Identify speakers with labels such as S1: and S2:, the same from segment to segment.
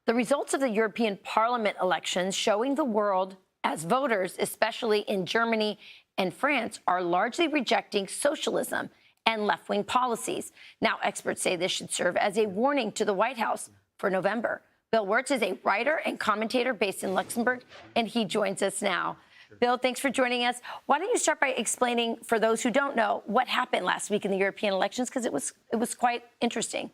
S1: The results of the European Parliament elections showing the world as voters, especially in Germany and France, are largely rejecting socialism and left-wing policies. Now, experts say this should serve as a warning to the White House for November. Bill Wirtz is a writer and commentator based in Luxembourg, and he joins us now. Bill, thanks for joining us. Why don't you start by explaining, for those who don't know, what happened last week in the European elections, because it was quite interesting.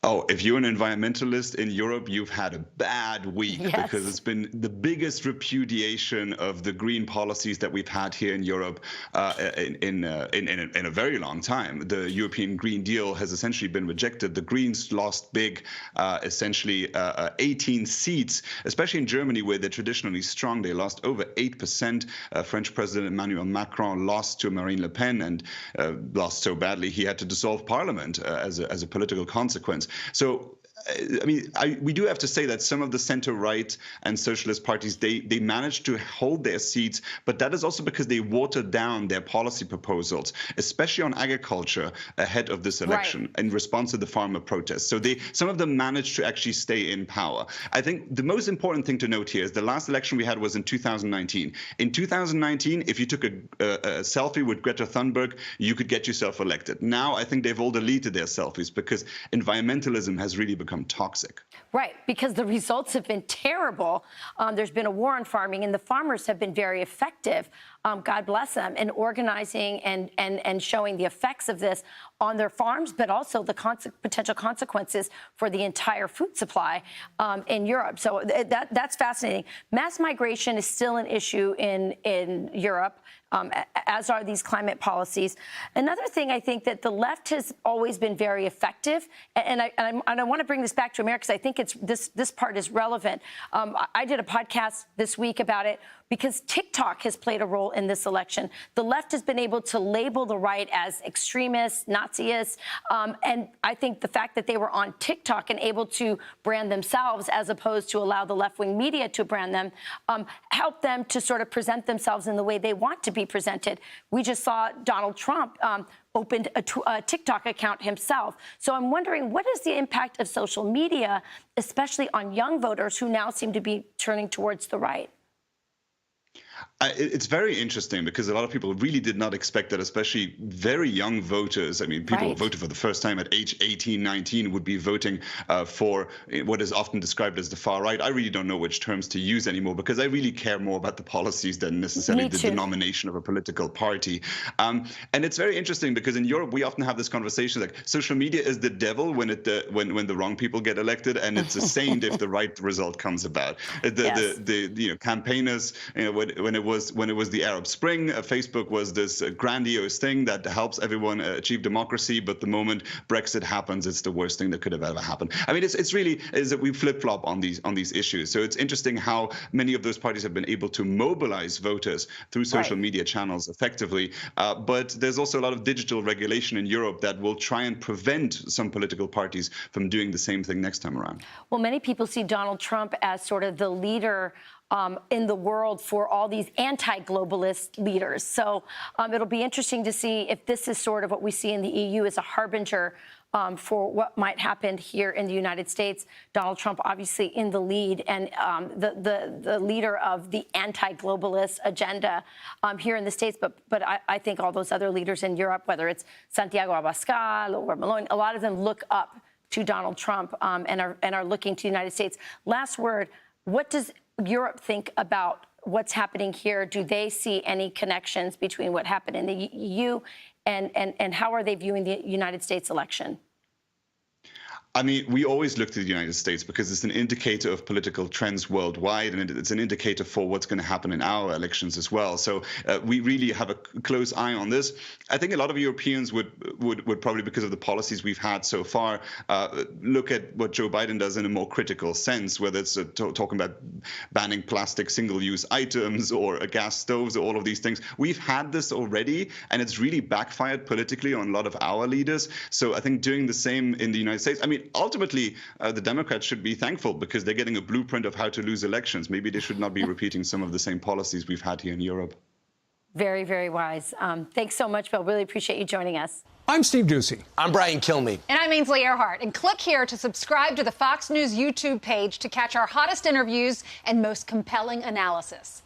S2: Oh, if you're an environmentalist in Europe, you've had a bad week because it's been the biggest repudiation of the green policies that we've had here in Europe in a very long time. The European Green Deal has essentially been rejected. The Greens lost big, essentially 18 seats, especially in Germany, where they're traditionally strong. They lost over 8%. French President Emmanuel Macron lost to Marine Le Pen and lost so badly he had to dissolve parliament as a political consequence. So, I mean, we do have to say that some of the center-right and socialist parties, they managed to hold their seats, but that is also because they watered down their policy proposals, especially on agriculture, ahead of this election in response to the farmer protests. So some of them managed to actually stay in power. I think the most important thing to note here is the last election we had was in 2019. In 2019, if you took a selfie with Greta Thunberg, you could get yourself elected. Now, I think they've all deleted their selfies because environmentalism has really become toxic.
S1: Right, because the results have been terrible. There's been a war on farming, and the farmers have been very effective, God bless them, in organizing and showing the effects of this on their farms, but also the potential consequences for the entire food supply in Europe. So that's fascinating. Mass migration is still an issue in Europe, as are these climate policies. Another thing I think that the left has always been very effective, and I want to bring this back to America because I think this part is relevant. I did a podcast this week about it because TikTok has played a role in this election. The left has been able to label the right as extremists, Nazis, and I think the fact that they were on TikTok and able to brand themselves as opposed to allow the left-wing media to brand them, helped them to sort of present themselves in the way they want to be presented. We just saw Donald Trump opened a TikTok account himself. So I'm wondering, what is the impact of social media, especially on young voters who now seem to be turning towards the right?
S2: It's very interesting because a lot of people really did not expect that, especially very young voters. I mean, people who voted for the first time at age 18, 19 would be voting for what is often described as the far right. I really don't know which terms to use anymore because I really care more about the policies than necessarily the denomination of a political party. And it's very interesting because in Europe, we often have this conversation like social media is the devil when the wrong people get elected, and it's a saint if the right result comes about. The campaigners, when it was the Arab Spring, Facebook was this grandiose thing that helps everyone achieve democracy. But the moment Brexit happens, it's the worst thing that could have ever happened. I mean, it's really is that we flip flop on these issues. So it's interesting how many of those parties have been able to mobilize voters through social media channels effectively. But there's also a lot of digital regulation in Europe that will try and prevent some political parties from doing the same thing next time around.
S1: Well, many people see Donald Trump as sort of the leader in the world for all these anti-globalist leaders. So it'll be interesting to see if this is sort of what we see in the EU as a harbinger for what might happen here in the United States. Donald Trump obviously in the lead and the leader of the anti-globalist agenda here in the States. But I think all those other leaders in Europe, whether it's Santiago Abascal or Malone, a lot of them look up to Donald Trump and are looking to the United States. Last word, what does Europe think about what's happening here? Do they see any connections between what happened in the EU and how are they viewing the United States election?
S2: I mean, we always look to the United States because it's an indicator of political trends worldwide, and it's an indicator for what's going to happen in our elections as well. So we really have a close eye on this. I think a lot of Europeans would probably, because of the policies we've had so far, look at what Joe Biden does in a more critical sense, whether it's talking about banning plastic single-use items or gas stoves or all of these things. We've had this already, and it's really backfired politically on a lot of our leaders. So I think doing the same in the United States, I mean, ultimately, the Democrats should be thankful because they're getting a blueprint of how to lose elections. Maybe they should not be repeating some of the same policies we've had here in Europe.
S1: Very, very wise. Thanks so much, Bill. Really appreciate you joining us.
S3: I'm Steve Doocy.
S4: I'm Brian Kilmeade.
S5: And I'm Ainsley Earhart. And click here to subscribe to the Fox News YouTube page to catch our hottest interviews and most compelling analysis.